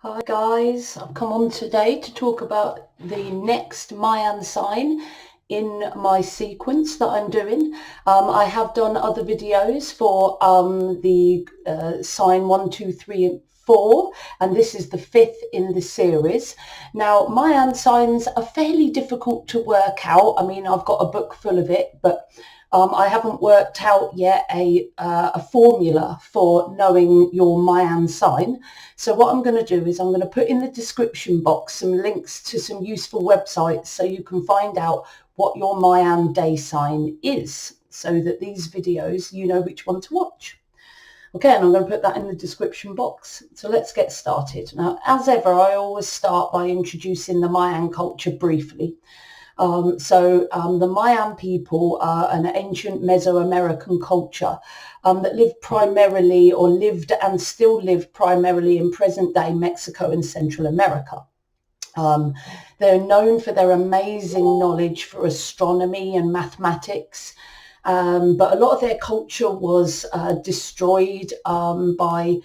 Hi guys, I've come on today to talk about the next Mayan sign in my sequence that I'm doing. I have done other videos for the sign 1, 2, 3 and 4, and this is the 5th in the series. Now Mayan signs are fairly difficult to work out. I mean, I've got a book full of it, but I haven't worked out yet a formula for knowing your Mayan sign. So what I'm going to do is I'm going to put in the description box some links to some useful websites so you can find out what your Mayan day sign is, so that these videos, you know which one to watch. Okay, and I'm going to put that in the description box. So let's get started. Now, as ever, I always start by introducing the Mayan culture briefly. The Mayan people are an ancient Mesoamerican culture that lived primarily, or lived and still live primarily, in present-day Mexico and Central America. They're known for their amazing knowledge for astronomy and mathematics, but a lot of their culture was destroyed by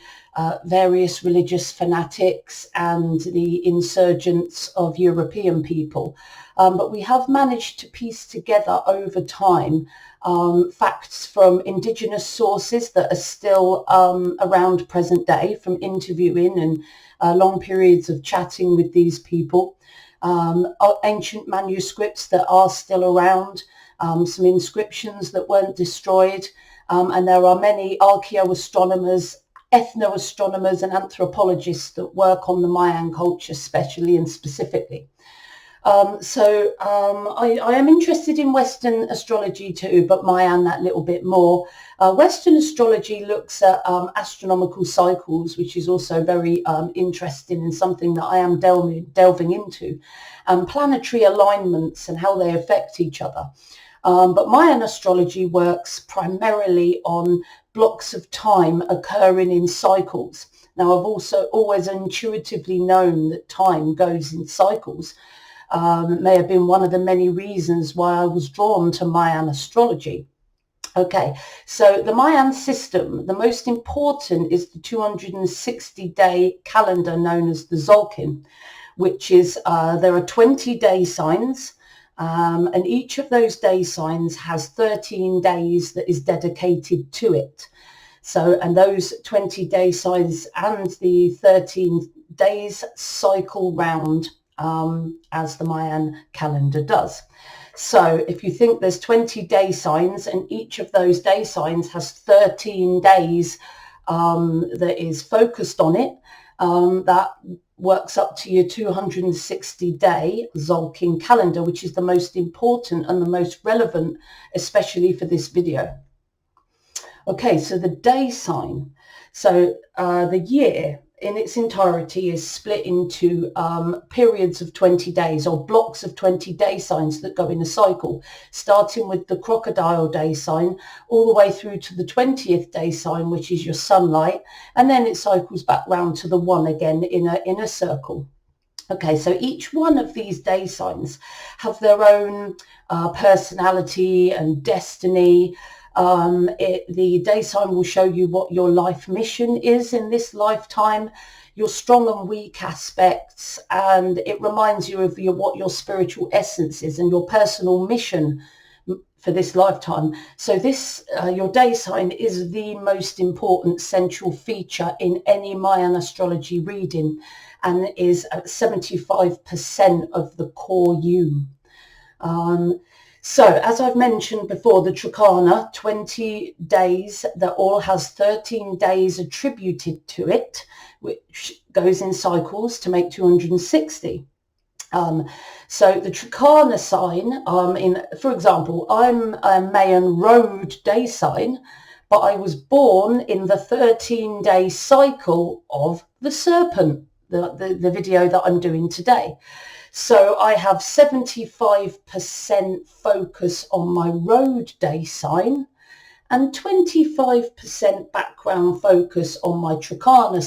various religious fanatics and the insurgents of European people. But we have managed to piece together over time facts from indigenous sources that are still around present day, from interviewing and long periods of chatting with these people, ancient manuscripts that are still around, some inscriptions that weren't destroyed, and there are many archaeoastronomers, ethnoastronomers and anthropologists that work on the Mayan culture specially and specifically. I am interested in Western astrology too, but Mayan that little bit more. Western astrology looks at astronomical cycles, which is also very interesting and something that I am delving into, planetary alignments and how they affect each other. But Mayan astrology works primarily on blocks of time occurring in cycles. Now, I've also always intuitively known that time goes in cycles. It may have been one of the many reasons why I was drawn to Mayan astrology. Okay, so the Mayan system, the most important is the 260-day calendar known as the Tzolk'in, which is, there are 20 day signs, and each of those day signs has 13 days that is dedicated to it. So, and those 20 day signs and the 13 days cycle round as the Mayan calendar does. So if you think there's 20 day signs and each of those day signs has 13 days that is focused on it, that works up to your 260-day Tzolk'in calendar, which is the most important and the most relevant, especially for this video. Okay, so the day sign. So the year in its entirety is split into periods of 20 days, or blocks of 20 day signs that go in a cycle, starting with the crocodile day sign all the way through to the 20th day sign, which is your sunlight, and then it cycles back round to the 1 again in a circle. Okay, so each one of these day signs have their own personality and destiny. The day sign will show you what your life mission is in this lifetime, your strong and weak aspects, and it reminds you of what your spiritual essence is and your personal mission for this lifetime. So this, your day sign is the most important central feature in any Mayan astrology reading, and is 75% of the core you. So, as I've mentioned before, the Trikana, 20 days, that all has 13 days attributed to it, which goes in cycles to make 260. So the Trikana sign, for example, I'm a Mayan road day sign, but I was born in the 13-day cycle of the Serpent, the video that I'm doing today. So I have 75% focus on my road day sign and 25% background focus on my Trikana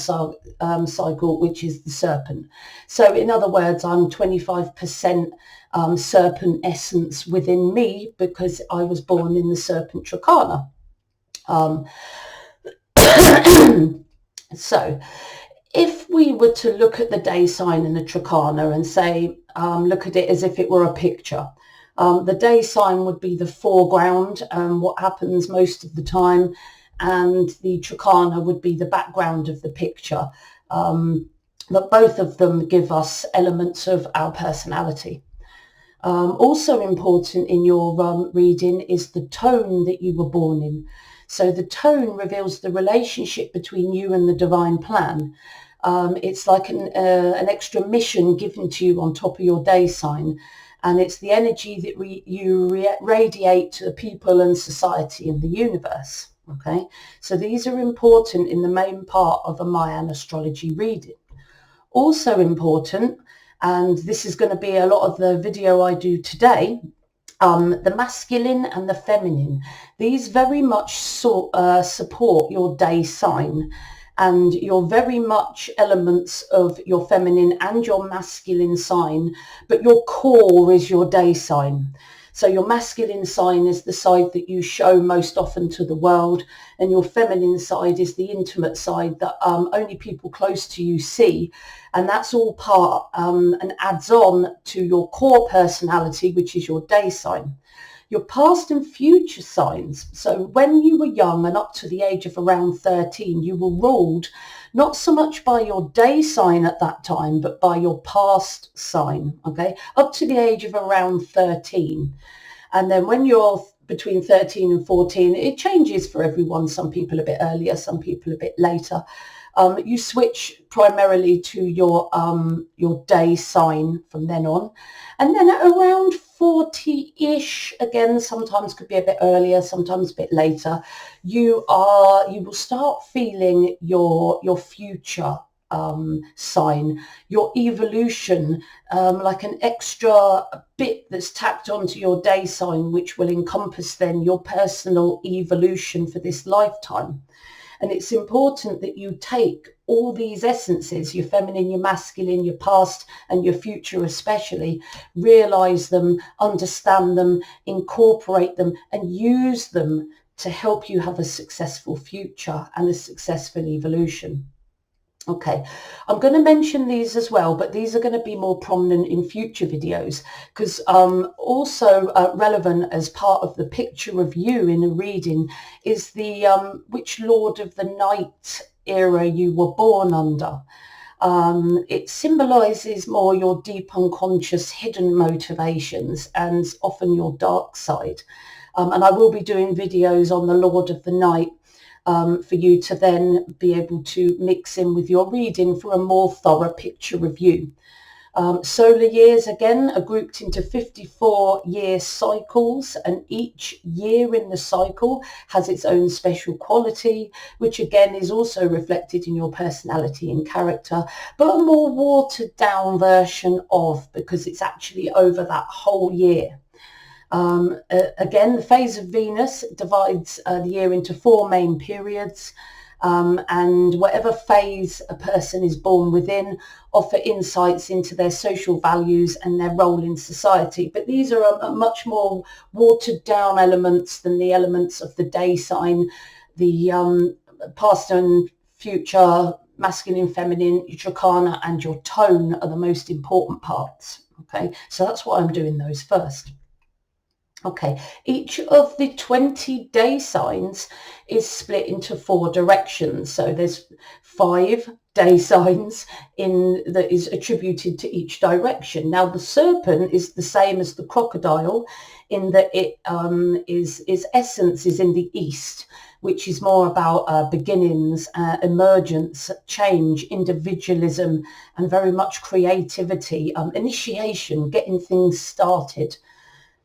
cycle, which is the Serpent. So in other words, I'm 25% Serpent essence within me because I was born in the Serpent Trikana. So If we were to look at the day sign in the Trikana and say, look at it as if it were a picture, the day sign would be the foreground, what happens most of the time, and the Trikana would be the background of the picture. But both of them give us elements of our personality. Also important in your reading is the tone that you were born in. So the tone reveals the relationship between you and the divine plan. It's like an extra mission given to you on top of your day sign. And it's the energy that you radiate to the people and society in the universe. Okay, so these are important in the main part of a Mayan astrology reading. Also important, and this is going to be a lot of the video I do today, the masculine and the feminine. These very much support your day sign, and you're very much elements of your feminine and your masculine sign, but your core is your day sign. So your masculine sign is the side that you show most often to the world, and your feminine side is the intimate side that only people close to you see. And that's all part and adds on to your core personality, which is your day sign. Your past and future signs. So when you were young and up to the age of around 13, you were ruled not so much by your day sign at that time, but by your past sign, okay, up to the age of around 13. And then when you're between 13 and 14, it changes for everyone. Some people a bit earlier, some people a bit later. You switch primarily to your day sign from then on. And then at around 40-ish, again, sometimes could be a bit earlier, sometimes a bit later, you will start feeling your future sign, your evolution, like an extra bit that's tacked onto your day sign, which will encompass then your personal evolution for this lifetime. And it's important that you take all these essences, your feminine, your masculine, your past and your future especially, realize them, understand them, incorporate them and use them to help you have a successful future and a successful evolution. Okay, I'm going to mention these as well, but these are going to be more prominent in future videos because also relevant as part of the picture of you in a reading is the which Lord of the Night era you were born under. It symbolizes more your deep unconscious hidden motivations and often your dark side. And I will be doing videos on the Lord of the Night for you to then be able to mix in with your reading for a more thorough picture of you. Solar years, again, are grouped into 54-year cycles, and each year in the cycle has its own special quality, which again is also reflected in your personality and character, but a more watered down version of, because it's actually over that whole year. Again, the phase of Venus divides the year into 4 main periods, and whatever phase a person is born within offer insights into their social values and their role in society. But these are a much more watered down elements than the elements of the day sign, the past and future, masculine, feminine, your Trikana and your tone are the most important parts. Okay, so that's why I'm doing those first. Okay, each of the 20 day signs is split into 4 directions. So there's 5 day signs that is attributed to each direction. Now the serpent is the same as the crocodile in that it its essence is in the east, which is more about beginnings, emergence, change, individualism, and very much creativity, initiation, getting things started.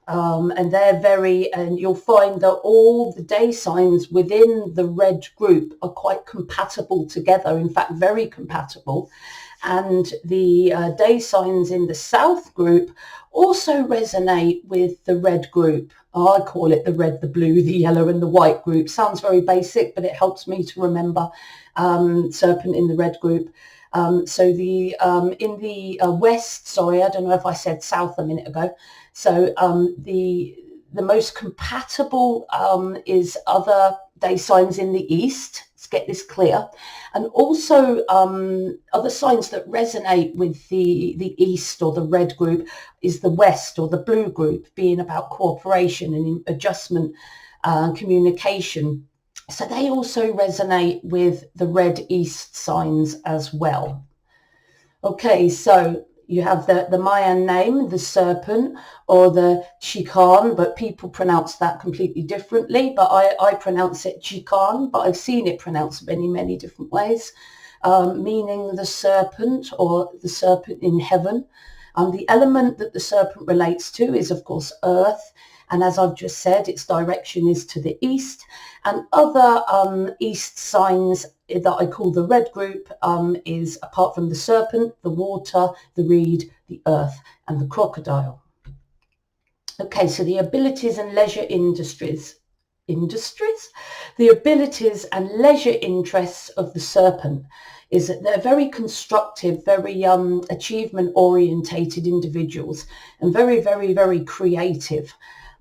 And and you'll find that all the day signs within the red group are quite compatible together, in fact, very compatible. And the day signs in the south group also resonate with the red group. I call it the red, the blue, the yellow and the white group. Sounds very basic, but it helps me to remember Serpent in the red group. So in the west, sorry, I don't know if I said south a minute ago. So the most compatible is other day signs in the east. Let's get this clear. And also other signs that resonate with the East or the red group is the West or the blue group, being about cooperation and adjustment, communication. So they also resonate with the red East signs as well. Okay, so you have the Mayan name, the Serpent, or the Chicchan, but people pronounce that completely differently. But I pronounce it Chicchan, but I've seen it pronounced many, many different ways, meaning the serpent or the serpent in heaven. The element that the serpent relates to is, of course, earth. And as I've just said, its direction is to the east. And other east signs that I call the red group is, apart from the serpent, the water, the reed, the earth, and the crocodile. Okay, so the abilities and leisure industries. The abilities and leisure interests of the serpent is that they're very constructive, very achievement orientated individuals, and very, very, very creative.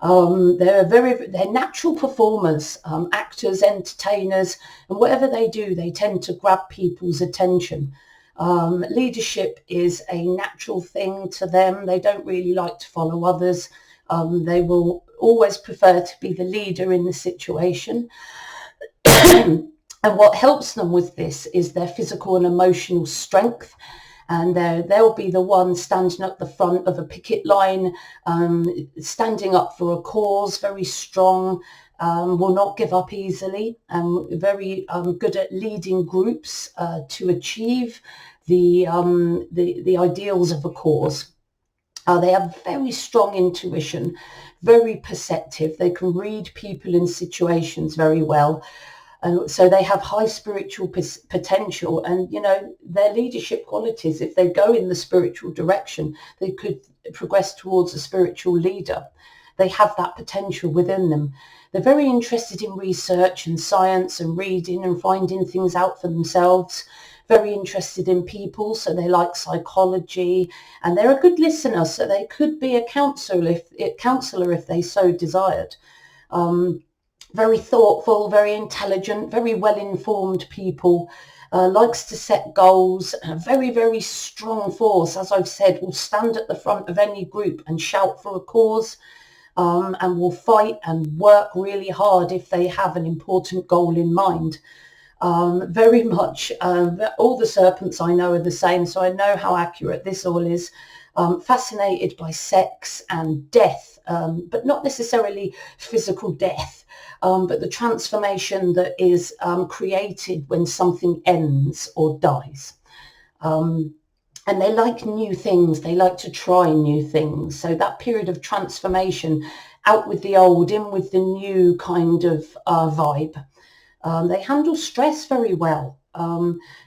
They're natural performers, actors, entertainers, and whatever they do, they tend to grab people's attention. Leadership is a natural thing to them. They don't really like to follow others. They will always prefer to be the leader in the situation. And what helps them with this is their physical and emotional strength. And they'll be the one standing at the front of a picket line, standing up for a cause, very strong, will not give up easily, very good at leading groups to achieve the ideals of a cause. They have very strong intuition, very perceptive. They can read people in situations very well. So they have high spiritual potential, and, you know, their leadership qualities, if they go in the spiritual direction, they could progress towards a spiritual leader. They have that potential within them. They're very interested in research and science and reading and finding things out for themselves. Very interested in people, so they like psychology, and they're a good listener, so they could be a counselor if they so desired. Very thoughtful, very intelligent, very well-informed people, likes to set goals, and a very, very strong force, as I've said, will stand at the front of any group and shout for a cause, and will fight and work really hard if they have an important goal in mind. Very much, all the serpents I know are the same, so I know how accurate this all is. Fascinated by sex and death, but not necessarily physical death, but the transformation that is created when something ends or dies. And they like new things. They like to try new things. So that period of transformation, out with the old, in with the new kind of vibe. They handle stress very well.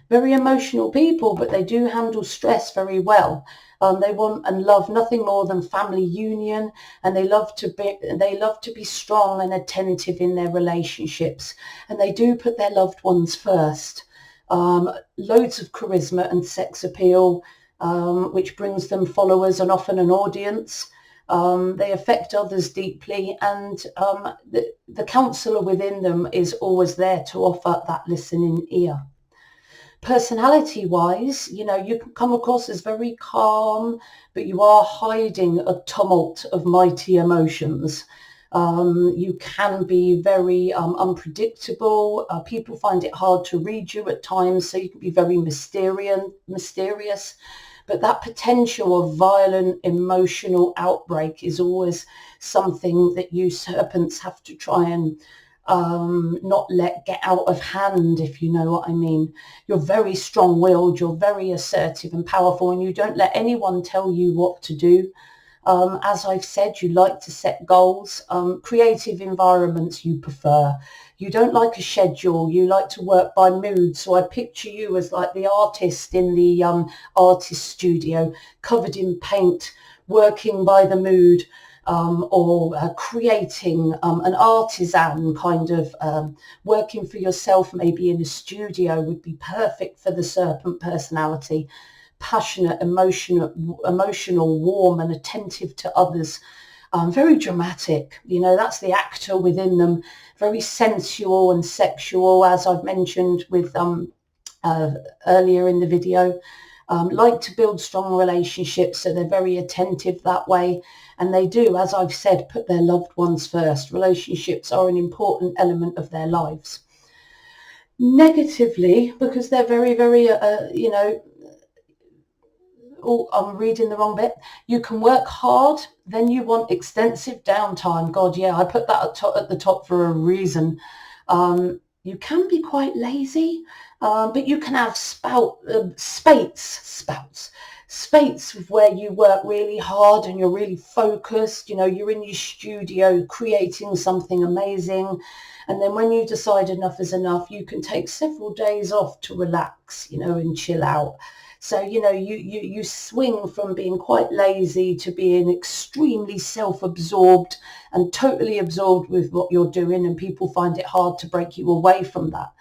Very emotional people, but they do handle stress very well. They want and love nothing more than family union, and they love to be strong and attentive in their relationships, and they do put their loved ones first. Loads of charisma and sex appeal, which brings them followers and often an audience. They affect others deeply, and the counsellor within them is always there to offer that listening ear. Personality-wise, you know, you can come across as very calm, but you are hiding a tumult of mighty emotions. You can be very unpredictable. People find it hard to read you at times, so you can be very mysterious. But that potential of violent emotional outbreak is always something that you serpents have to try and not let get out of hand, if you know what I mean. You're very strong-willed, you're very assertive and powerful, and you don't let anyone tell you what to do. As I've said, you like to set goals. Creative environments you prefer. You don't like a schedule. You like to work by mood. So I picture you as like the artist in the artist studio, covered in paint, working by the mood, or creating an artisan kind of working for yourself, maybe in a studio, would be perfect for the serpent personality. Passionate, emotional, warm and attentive to others. very dramatic. You know, that's the actor within them, very sensual and sexual, as I've mentioned with earlier in the video. Like to build strong relationships, so they're very attentive that way. And they do, as I've said, put their loved ones first. Relationships are an important element of their lives. Negatively, because they're very, very, oh, I'm reading the wrong bit. You can work hard, then you want extensive downtime. God, yeah, I put that at the top for a reason. You can be quite lazy, but you can have spates where you work really hard and you're really focused. You know, you're in your studio creating something amazing. And then when you decide enough is enough, you can take several days off to relax, you know, and chill out. So, you know, you swing from being quite lazy to being extremely self-absorbed and totally absorbed with what you're doing, and people find it hard to break you away from that.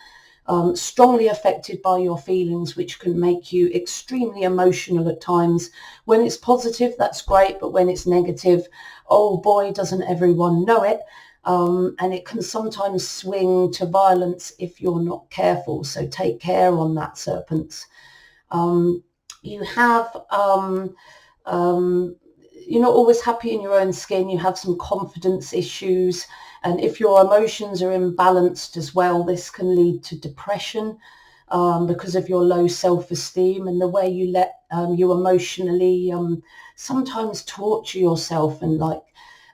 Strongly affected by your feelings, which can make you extremely emotional at times. When it's positive, that's great, but when it's negative, oh boy, doesn't everyone know it. And it can sometimes swing to violence if you're not careful. So take care on that, serpents. You have, you're not always happy in your own skin. You have some confidence issues. And if your emotions are imbalanced as well, this can lead to depression because of your low self-esteem and the way you let you emotionally sometimes torture yourself. And like,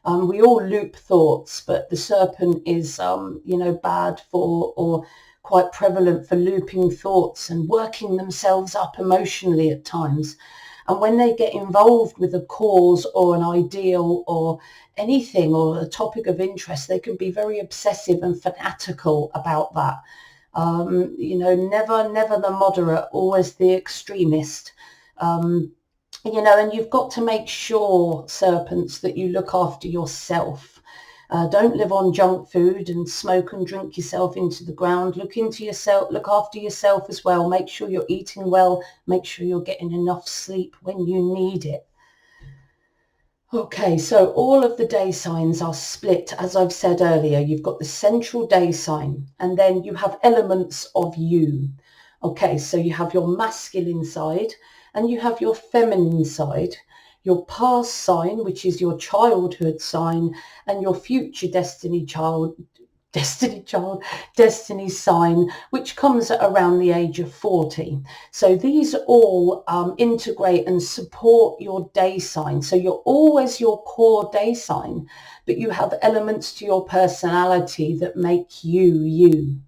we all loop thoughts, but the serpent is, bad for, or quite prevalent for looping thoughts and working themselves up emotionally at times. And when they get involved with a cause or an ideal or anything or a topic of interest, they can be very obsessive and fanatical about that. Never the moderate, always the extremist. And you've got to make sure, serpents, that you look after yourself. Don't live on junk food and smoke and drink yourself into the ground. Look into yourself, look after yourself as well. Make sure you're eating well. Make sure you're getting enough sleep when you need it. Okay, so all of the day signs are split, as I've said earlier. You've got the central day sign, and then you have elements of you. Okay, so you have your masculine side and you have your feminine side. Your past sign, which is your childhood sign, and your future destiny sign, which comes at around the age of 40. So these all integrate and support your day sign. So you're always your core day sign, but you have elements to your personality that make you you.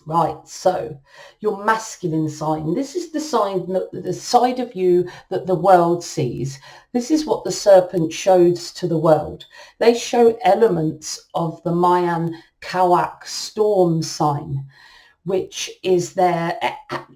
Right, so your masculine sign, this is the sign, the side of you that the world sees. This is what the serpent shows to the world. They show elements of the Mayan Kawak storm sign, which is their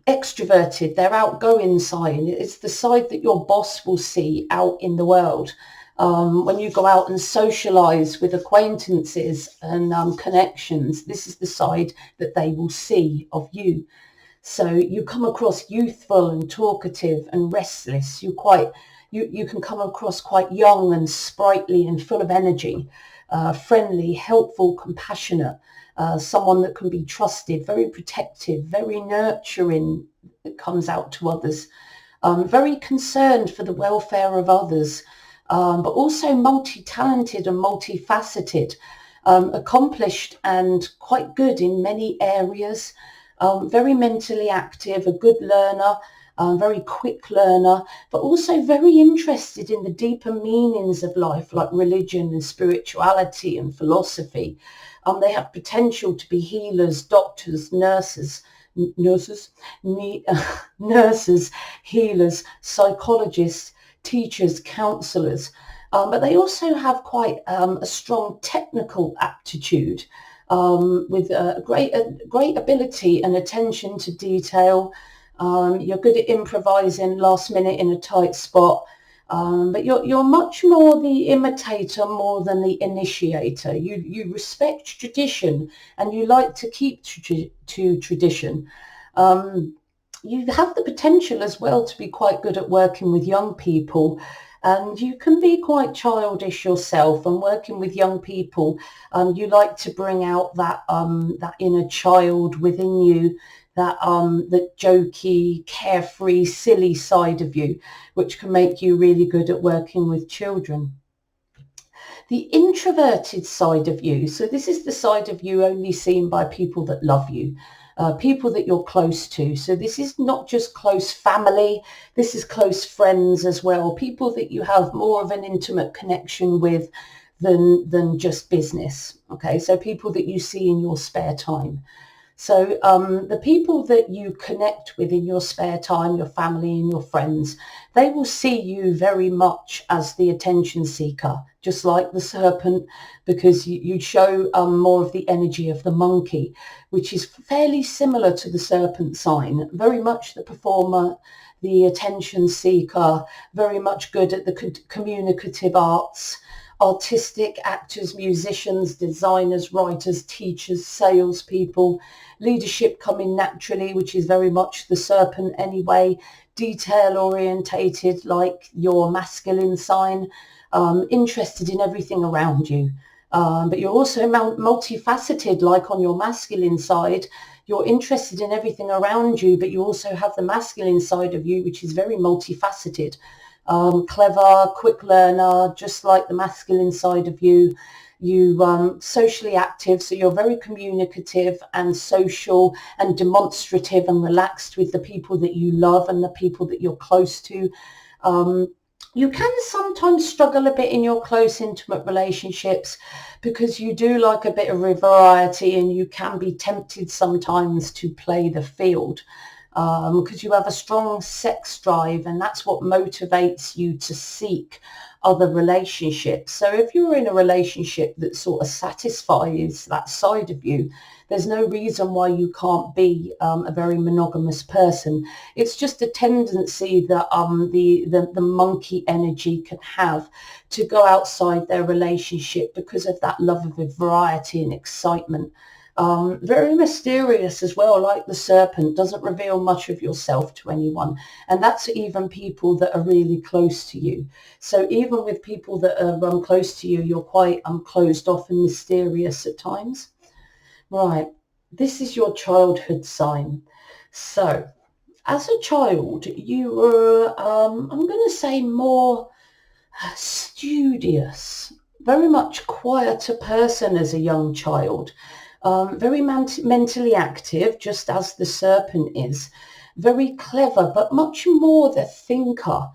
extroverted, their outgoing sign. It's the side that your boss will see out in the world. When you go out and socialize with acquaintances and connections, this is the side that they will see of you. So you come across youthful and talkative and restless. You can come across quite young and sprightly and full of energy, friendly, helpful, compassionate, someone that can be trusted, very protective, very nurturing. It comes out to others, very concerned for the welfare of others. But also multi-talented and multifaceted, accomplished and quite good in many areas, very mentally active, a good learner, very quick learner, but also very interested in the deeper meanings of life, like religion and spirituality and philosophy. They have potential to be healers, doctors, nurses, healers, psychologists, teachers, counsellors, but they also have quite a strong technical aptitude with a great ability and attention to detail. You're good at improvising last minute in a tight spot, but you're much more the imitator more than the initiator. You respect tradition and you like to keep to tradition. You have the potential as well to be quite good at working with young people And you can be quite childish yourself, and working with young people, you like to bring out that inner child within you, that jokey, carefree, silly side of you, which can make you really good at working with children. The introverted side of you, so this is the side of you only seen by people that love you, people that you're close to. So this is not just close family, this is close friends as well, people that you have more of an intimate connection with than just business. Okay, so people that you see in your spare time. So the people that you connect with in your spare time, your family and your friends, they will see you very much as the attention seeker, just like the serpent, because you show more of the energy of the monkey, which is fairly similar to the serpent sign, very much the performer, the attention seeker, very much good at the communicative arts, artistic, actors, musicians, designers, writers, teachers, salespeople, leadership coming naturally, which is very much the serpent anyway, detail orientated like your masculine sign, interested in everything around you. But you're also multifaceted, like on your masculine side, you're interested in everything around you, but you also have the masculine side of you, which is very multifaceted. Clever, quick learner, just like the masculine side of you. You socially active, so you're very communicative and social and demonstrative and relaxed with the people that you love and the people that you're close to. You can sometimes struggle a bit in your close, intimate relationships because you do like a bit of variety, and you can be tempted sometimes to play the field. Because you have a strong sex drive, and that's what motivates you to seek other relationships. So if you're in a relationship that sort of satisfies that side of you, there's no reason why you can't be a very monogamous person. It's just a tendency that the monkey energy can have to go outside their relationship because of that love of variety and excitement. Very mysterious as well, like the serpent, doesn't reveal much of yourself to anyone. And that's even people that are really close to you. So even with people that are close to you, you're quite closed off and mysterious at times. Right, this is your childhood sign. So as a child, you were, I'm going to say, more studious, very much quieter person as a young child. Very mentally active, just as the serpent is. Very clever, but much more the thinker.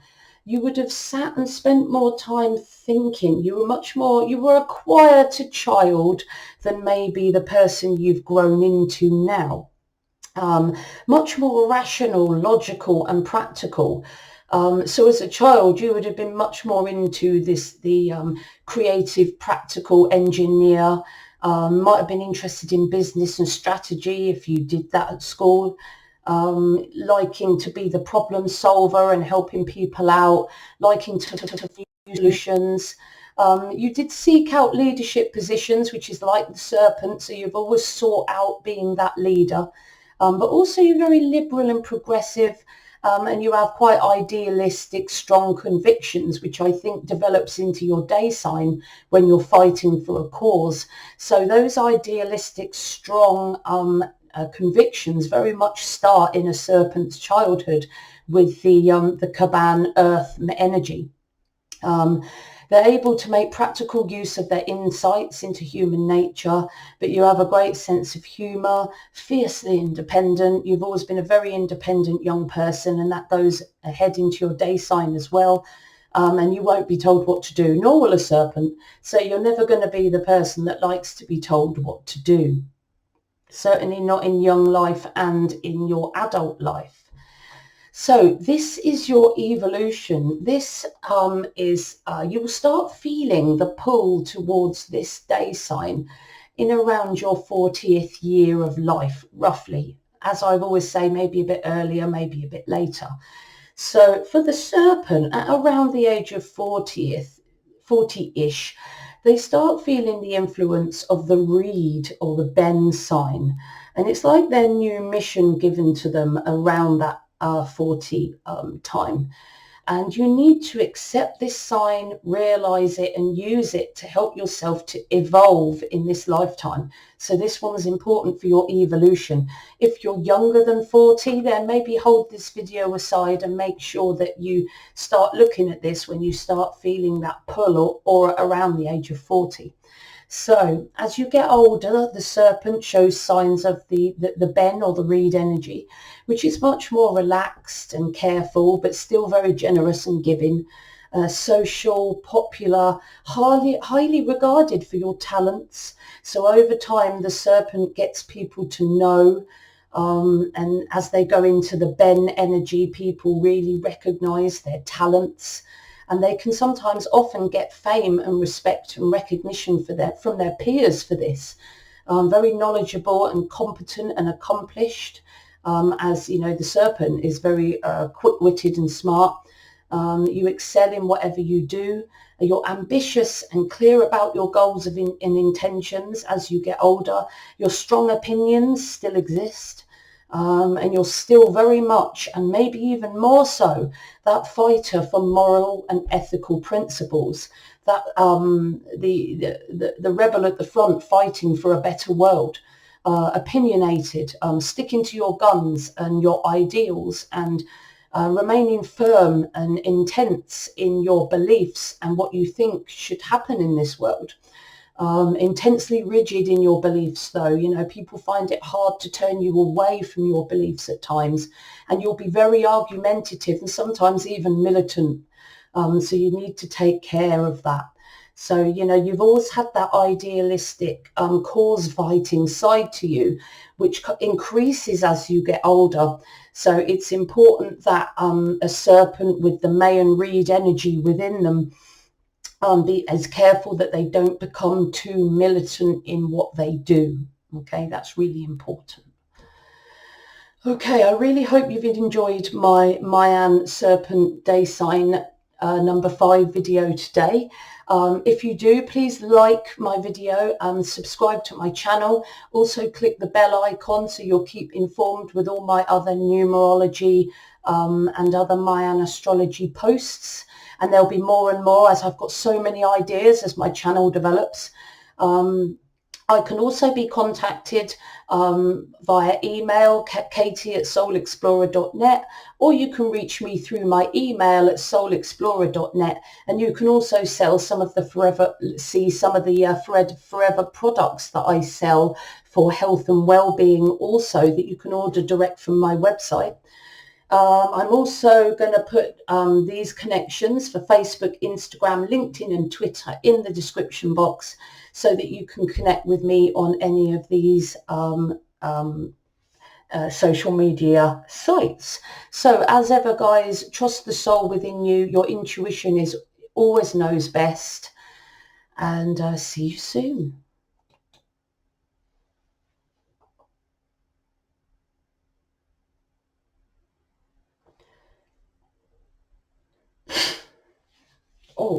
You would have sat and spent more time thinking. You were a quieter child than maybe the person you've grown into now. Much more rational, logical and practical. So as a child, you would have been much more into the creative, practical engineer. Might have been interested in business and strategy if you did that at school. Liking to be the problem solver and helping people out, liking to find solutions. You did seek out leadership positions, which is like the serpent, so you've always sought out being that leader. But also you're very liberal and progressive, and you have quite idealistic, strong convictions, which I think develops into your day sign when you're fighting for a cause. So those idealistic, strong convictions very much start in a serpent's childhood with the Caban earth energy. They're able to make practical use of their insights into human nature, but you have a great sense of humour, fiercely independent. You've always been a very independent young person, and that goes ahead into your day sign as well. And you won't be told what to do, nor will a serpent. So you're never going to be the person that likes to be told what to do. Certainly not in young life and in your adult life. So this is your evolution. This is, you will start feeling the pull towards this day sign in around your 40th year of life, roughly. As I've always say, maybe a bit earlier, maybe a bit later. So for the serpent, at around the age of 40-ish, they start feeling the influence of the reed or the Ben sign. And it's like their new mission given to them around that 40 time. And you need to accept this sign, realize it, and use it to help yourself to evolve in this lifetime. So this one's important for your evolution. If you're younger than 40, then maybe hold this video aside and make sure that you start looking at this when you start feeling that pull, or around the age of 40. So as you get older, the serpent shows signs of the Ben or the reed energy, which is much more relaxed and careful, but still very generous and giving, social, popular, highly regarded for your talents. So over time, the serpent gets people to know, and as they go into the Ben energy, people really recognize their talents. And they can sometimes often get fame and respect and recognition from their peers for this. Very knowledgeable and competent and accomplished, as you know, the serpent is very quick-witted and smart. You excel in whatever you do. You're ambitious and clear about your goals and intentions as you get older. Your strong opinions still exist. And you're still very much, and maybe even more so, that fighter for moral and ethical principles, that the rebel at the front fighting for a better world, opinionated, sticking to your guns and your ideals, and remaining firm and intense in your beliefs and what you think should happen in this world. Intensely rigid in your beliefs, though. You know, people find it hard to turn you away from your beliefs at times, and you'll be very argumentative and sometimes even militant. So you need to take care of that. So, you know, you've always had that idealistic, cause fighting side to you, which increases as you get older. So it's important that a serpent with the Mayan reed energy within them be as careful that they don't become too militant in what they do. Okay, that's really important. Okay, I really hope you've enjoyed my Mayan Serpent Day Sign number 5 video today. If you do, please like my video and subscribe to my channel. Also click the bell icon so you'll keep informed with all my other numerology and other Mayan astrology posts. And there'll be more and more as I've got so many ideas as my channel develops. I can also be contacted via email, katie@soulexplorer.net, or you can reach me through my email at soulexplorer.net. And you can also sell some of the forever products that I sell for health and well-being also, that you can order direct from my website. I'm also going to put these connections for Facebook, Instagram, LinkedIn and Twitter in the description box so that you can connect with me on any of these social media sites. So as ever, guys, trust the soul within you. Your intuition always knows best. And see you soon.